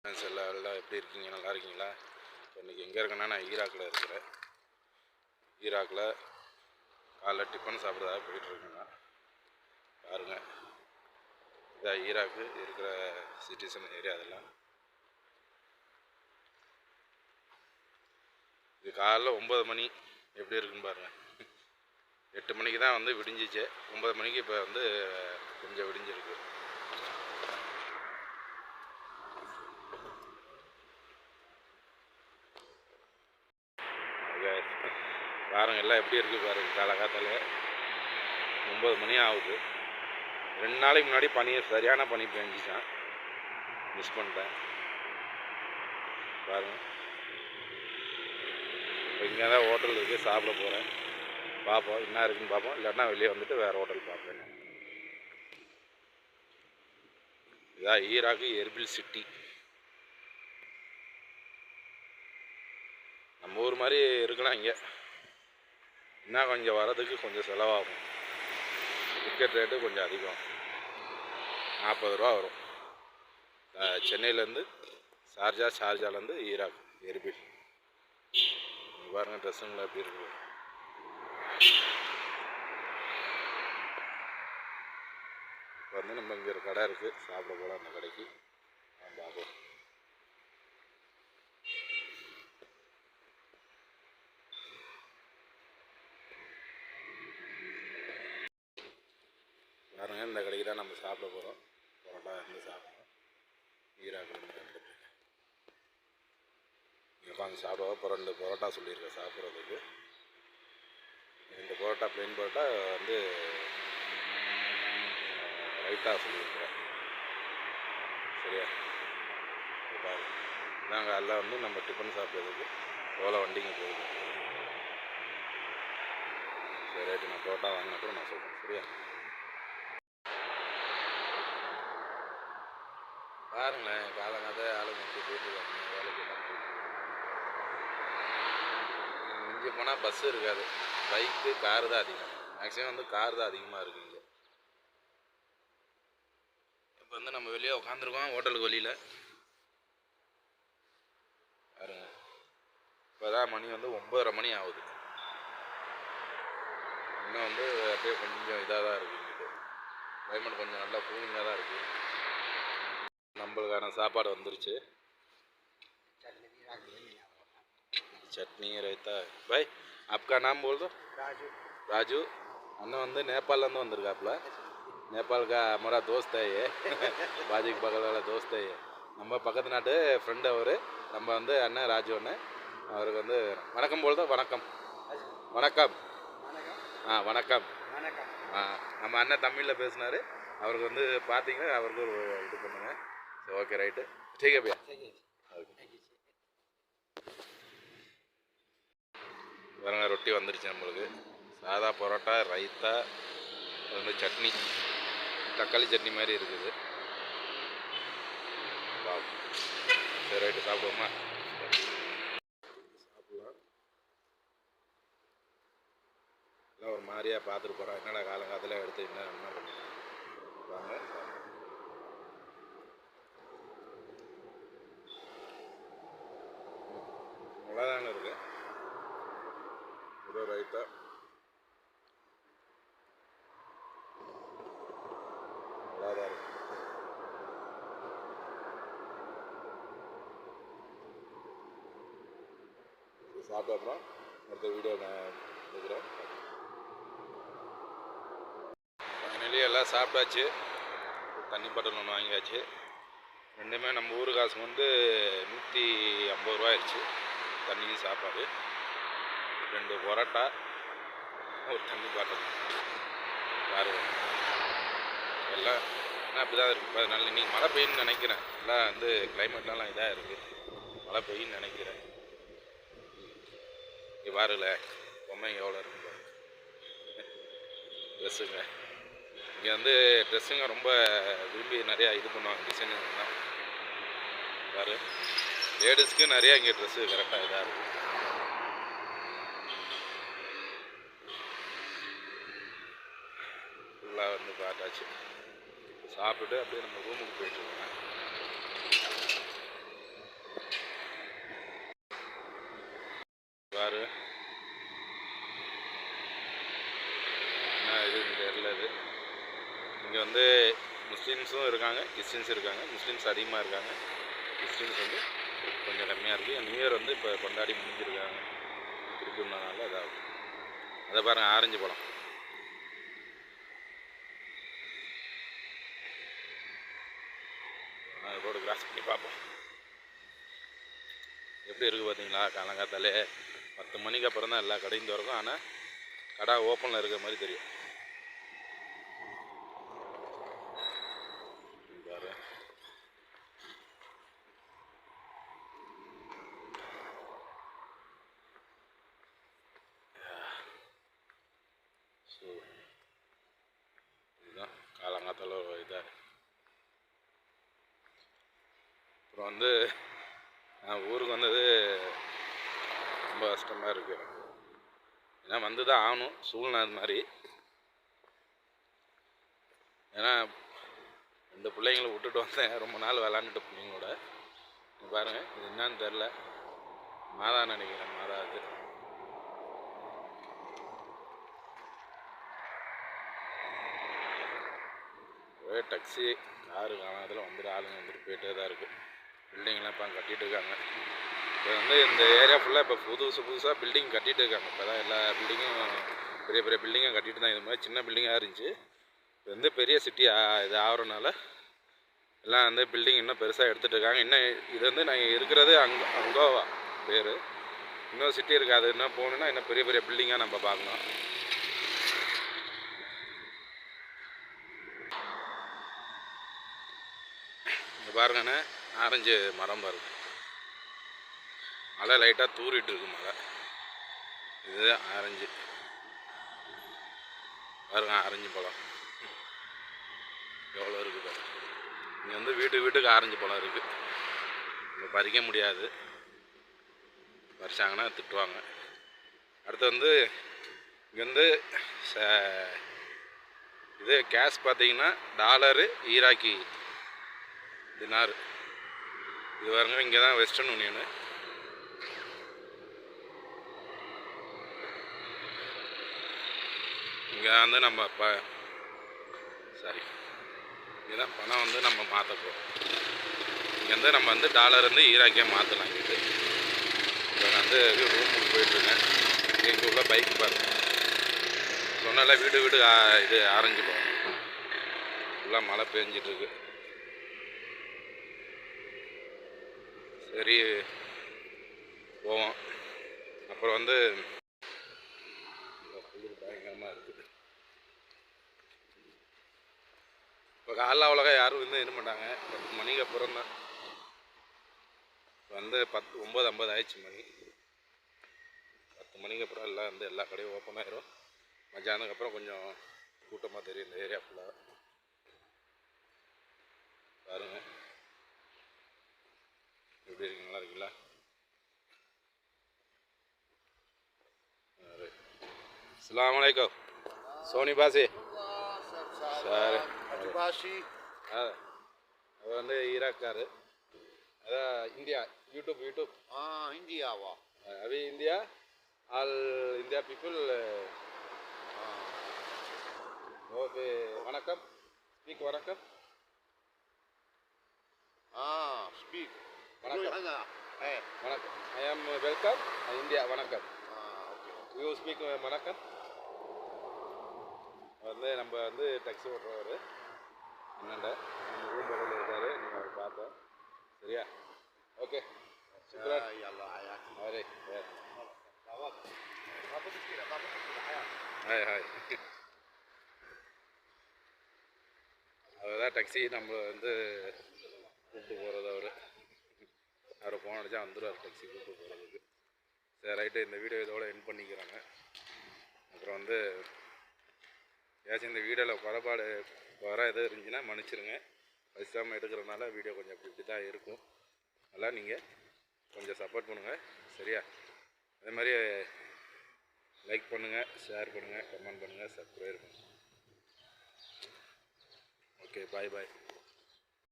எல்லாம் எப்படி இருக்கீங்க? நல்லா இருக்கீங்களா? இன்றைக்கி எங்கே இருக்கேன்னா, நான் ஈராக்கில் இருக்கிறேன். ஈராக்கில் காலைல டிஃபன் சாப்பிட்றதாக போயிட்டுருக்கேங்க. பாருங்கள், இதான் ஈராக்கு இருக்கிற சிட்டிசன் ஏரியா. அதெல்லாம் இது காலைல 9 மணி எப்படி இருக்குன்னு பாருங்கள். 8 மணிக்கு தான் வந்து விடிஞ்சிச்சு. 9 மணிக்கு இப்போ வந்து கொஞ்சம் விடிஞ்சிருக்கு. பாருங்கள் எல்லாம் எப்படி இருக்குது பாருங்கள். காலகாத்தால 9 மணி ஆகுது. 2 நாளைக்கு முன்னாடி சரியான பனி பெஞ்சிச்சான். மிஸ் பண்ணிட்டேன். பாருங்கள், இப்போ இங்கே தான் ஹோட்டல் இருக்குது, சாப்பிட போகிறேன். பார்ப்போம் என்ன இருக்குன்னு பார்ப்போம். இல்லைன்னா வெளியே வந்துட்டு வேறு ஹோட்டல் பார்ப்பேன். இதான் ஈராக்கு எர்பில் சிட்டி. நம்ம ஊர் மாதிரி இருக்கலாம். இங்கே இன்னும் கொஞ்சம் வரதுக்கு கொஞ்சம் செலவாகும். டிக்கெட் ரேட்டு கொஞ்சம் அதிகம், 40 ரூபா வரும். சென்னையிலேருந்து ஷார்ஜாலேருந்து ஈராக் எர்பில். பாருங்கள் ட்ரெஸ்ஸுங்களை எப்படி இருக்குது. இப்போ வந்து நம்ம இங்கே ஒரு கடை இருக்குது, சாப்பிட போகலாம். அந்த கடைக்கு பார்ப்போம். பாருங்கள், இந்த கடைக்கு தான் நம்ம சாப்பிட போகிறோம். பரோட்டா இருந்து சாப்பிட்றோம். ஈராக்கில் இங்கே உட்காந்து சாப்பிடுவோம். இப்போ 2 பரோட்டா சொல்லியிருக்கேன் சாப்பிட்றதுக்கு. 2 பரோட்டா, ப்ளைன் பரோட்டா வந்து ரைட்டாக சொல்லியிருக்கிறேன். சரியா? பாருங்க, நாங்கள் எல்லாம் வந்து நம்ம டிஃபன் சாப்பிட்றதுக்கு எவ்வளோ வண்டிங்க போகுது. சரி ரைட்டு, நான் பரோட்டா வாங்கின கூட நான் சொல்கிறேன். சரியா? பாருங்களேன், காலங்காத ஆளுங்க எப்படி போயிட்டுருக்காங்க. வேலைக்கு எல்லாம் போயிட்டுருக்காங்க. மிஞ்சி போனால் பஸ்ஸு இருக்காது, பைக்கு காரு தான் அதிகம். மேக்ஸிமம் வந்து கார் தான் அதிகமாக இருக்குது இங்கே. இப்போ வந்து நம்ம வெளியே உட்காந்துருக்கோம் ஹோட்டலுக்கு வெளியில். பாருங்க, இப்போ தான் மணி வந்து 9:30 மணி ஆகுது. இன்னும் வந்து அப்படியே கொஞ்சம் இதாக தான் இருக்குது. இங்கிட்டு கிளைமேட் கொஞ்சம் நல்லா கூலிங்காக தான் இருக்குது. நம்மளுக்கான சாப்பாடு வந்துருச்சு. चटनी रहता है भाई. आपका नाम बोल दो. राजू. अन्ना வந்து நேபாளலேருந்து வந்திருக்காப்புல. நேபாள் का हमारा दोस्त है ये. बाजू बगल वाला दोस्त है ये. நம்ம பக்கத்து நாட்டு ஃப்ரெண்ட் அவர். நம்ம வந்து அண்ணன் ராஜு அண்ணன். அவருக்கு வந்து வணக்கம் போல் தான். வணக்கம் வணக்கம். வணக்கம். நம்ம அண்ணன் தமிழில் பேசினார். அவருக்கு வந்து பார்த்தீங்கன்னா அவருக்கு ஒரு இது பண்ணுங்க. சரி ஓகே ரைட்டு. ठीक है भैया. பாருங்க, ரொட்டி வந்துருச்சு நம்மளுக்கு. சாதா பரோட்டா, ரைத்தா, அது வந்து சட்னி, தக்காளி சட்னி மாதிரி இருக்குது. சரி ரைட்டு, சாப்பிடுவோமா? சாப்பிடலாம். எல்லாம் ஒரு மாதிரியாக பார்த்துட்டு போகிறோம். என்னடா காலங்காலத்தில் எடுத்து என்ன பண்ணுங்க. வாங்க நல்லாதாங்க இருக்கு. இதோ ரைத்தா, நல்லாதான் இருக்கு. சாப்பிட்ட அப்புறம் அடுத்த வீடியோ நான் எடுக்கிறேன். ஃபைனலி எல்லாம் சாப்பிட்டாச்சு. தண்ணி பாட்டில் ஒன்று வாங்கியாச்சு. ரெண்டுமே நம்ம ஊர் காசு வந்து 150 ரூபா ஆயிடுச்சு. தண்ணியும் சாப்பாடு, 2 பரோட்டா, ஒரு தண்ணி பாட்டில். பாருங்க எல்லாம் என்ன அப்படி தான் இருக்குது. அதனால இன்றைக்கி மழை பெய்யுன்னு நினைக்கிறேன். எல்லாம் வந்து கிளைமேட்லாம் இதாக இருக்குது. மழை பெய்யுன்னு நினைக்கிறேன். இங்கே பாருல பொம்மைங்க எவ்வளோ இருக்குங்க. ட்ரெஸ்ஸுங்க இங்கே வந்து ட்ரெஸ்ஸுங்க ரொம்ப விரும்பி நிறையா இது பண்ணுவாங்க. டிசைனிங் தான் பாரு. லேடிஸ்க்கு நிறையா இங்கே ட்ரெஸ்ஸு கரெக்டாக இதாக இருக்குது. ஃபுல்லாக வந்து பார்த்தாச்சு. சாப்பிட்டுட்டு அப்படியே நம்ம ரூமுக்கு போயிட்டுருக்கோங்க. பாரு என்ன இதுன்னு தெரியல. இது இங்கே வந்து முஸ்லீம்ஸும் இருக்காங்க, கிறிஸ்டின்ஸும் இருக்காங்க. முஸ்லீம்ஸ் அதிகமாக இருக்காங்க, கிறிஸ்டின்ஸ் வந்து கொஞ்சம் கம்மியாக இருக்குது. நியூ இயர் வந்து இப்போ கொண்டாடி முடிஞ்சிருக்காங்க இருக்குனால இதாகும். அதை பாருங்கள், ஆரஞ்சு பழம். ரோடு கிராஸ் பண்ணி பார்ப்போம் எப்படி இருக்குது பார்த்தீங்களா. காலங்காத்தாலே 10 மணிக்கு அப்புறம் தான் எல்லா கடையும் திறக்கும். ஆனால் கடை ஓப்பனில் இருக்கிற மாதிரி தெரியும். பாரு ஸோ இதுதான் காலங்காத்தால ஒரு இதாக. அப்புறம் வந்து நான் ஊருக்கு வந்தது ரொம்ப கஷ்டமாக இருக்குது எனக்கு. ஏன்னா வந்து தான் ஆகணும், சூழ்நிலை அது மாதிரி. ஏன்னா இந்த பிள்ளைங்களை விட்டுட்டு வந்தேன், ரொம்ப நாள் விளாண்டுட்டு பிள்ளைங்களோட. பாருங்கள், இது என்னன்னு தெரில, மாதா நினைக்கிறேன், மாதா அது. ஒரே டாக்ஸி காரு காணாதில் வந்துட்டு ஆளுங்க வந்துட்டு போயிட்டே தான் இருக்குது. பில்டிங்லாம் இப்போ கட்டிகிட்டு இருக்காங்க. இப்போ வந்து இந்த ஏரியா ஃபுல்லாக இப்போ புதுசாக பில்டிங் கட்டிகிட்டு இருக்காங்க. இப்போ தான் எல்லா பில்டிங்கும் பெரிய பெரிய பில்டிங்காக கட்டிகிட்டு தான். இது மாதிரி சின்ன பில்டிங்காக இருந்துச்சு. இப்போ வந்து பெரிய சிட்டி இது ஆகிறனால எல்லாம் வந்து பில்டிங் இன்னும் பெருசாக எடுத்துகிட்டு இருக்காங்க. இன்னும் இது வந்து நாங்கள் இருக்கிறது அங்கோவா பேர். இன்னொரு சிட்டி இருக்குது, அது இன்னும் போகணுன்னா இன்னும் பெரிய பெரிய பில்டிங்காக நம்ம பார்க்கணும். இங்கே பாருங்கண்ணே, ஆரஞ்சு மரம் பாருங்க. மழை லைட்டாக தூரிட்டு இருக்கு மழை. இது ஆரஞ்சு பாருங்க, ஆரஞ்சு பழம் எவ்வளோ இருக்குது பாருங்க. இங்கே வந்து வீட்டுக்கு ஆரஞ்சு பழம் இருக்குது. இங்கே பறிக்க முடியாது, பறிச்சாங்கன்னா திட்டுவாங்க. அடுத்து வந்து இங்கே வந்து இது கேஷ் பார்த்தீங்கன்னா டாலரு, ஈராக்கி தினார். இது பாருங்க, இங்கே தான் வெஸ்டர்ன் யூனியனு. இங்கே வந்து நம்ம இங்கே தான் பணம் வந்து நம்ம மாற்ற போகிறோம். இங்கேருந்து நம்ம வந்து டாலர் வந்து ஈராக்கியாக மாற்றலாம். இங்கிட்டு இப்போ நான் வந்து ரூமுக்கு போயிட்டுருக்கேன். எங்கள் உள்ள பைக்கு பாருங்க, சொன்னால வீடு இது ஆரஞ்சு போகும். ஃபுல்லாக மழை பெஞ்சிட்ருக்கு. சரி போவோம். அப்புறம் வந்து பயங்கரமாக இருக்குது. இப்போ காலைல அவ்வளோக்கா யாரும் வந்து இருக்க மாட்டாங்க. 10 மணிக்கு அப்புறம் தான். வந்து 9:50 ஆயிடுச்சு மணி. 10 மணிக்கு அப்புறம் எல்லாம் வந்து எல்லா கடையும் ஓப்பன் ஆயிரும். மத்தியானத்துக்கு அப்புறம் கொஞ்சம் கூட்டமாக தெரியும் இந்த ஏரியா ஃபுல்லாக. பாருங்க எப்படி இருக்கு, நல்லா இருக்குங்களா? अस्सलाम वालेकुम सोनी बासी சார். அவர் வந்து ஈராக்காரு. அதான் இந்தியா யூடியூப் இந்தியாவா? अभी India all India people okay वनकम स्पीक वनकम ஸ்பீக் वनकम वनकम आई एम वेलकम इंडिया वनकम யூ ஸ்பீக் வணக்கம். வந்து நம்ம வந்து டாக்ஸி ஓட்டுறவர் என்னண்ட நம்ம ரூம் பக்கத்தில் இருக்காரு. நீங்கள் அவர் பார்த்தோம், சரியா? ஓகே அரே ஹாய் ஹாய். அவர் தான் டாக்ஸி நம்ம வந்து கூப்பிட்டு போகிறது. அவரை ஃபோன் அடித்தா வந்துடுவார் டாக்ஸி கூப்பிட்டு போகிறதுக்கு. சரி ரைட்டு, இந்த வீடியோ இதோட எண்ட் பண்ணிக்கிறாங்க. அப்புறம் வந்து ஏதாச்சும் இந்த வீடியோவில் குறைபாடு எதுவும் இருந்துச்சுன்னா மன்னிச்சிருங்க. வயசாமல் எடுக்கிறதுனால வீடியோ கொஞ்சம் இப்படி தான் இருக்கும். அதெல்லாம் நீங்கள் கொஞ்சம் சப்போர்ட் பண்ணுங்கள், சரியா? அதே மாதிரி லைக் பண்ணுங்கள், ஷேர் பண்ணுங்கள், கமெண்ட் பண்ணுங்கள், சப்ஸ்கிரைப் பண்ணுங்கள். ஓகே, பாய் பாய்.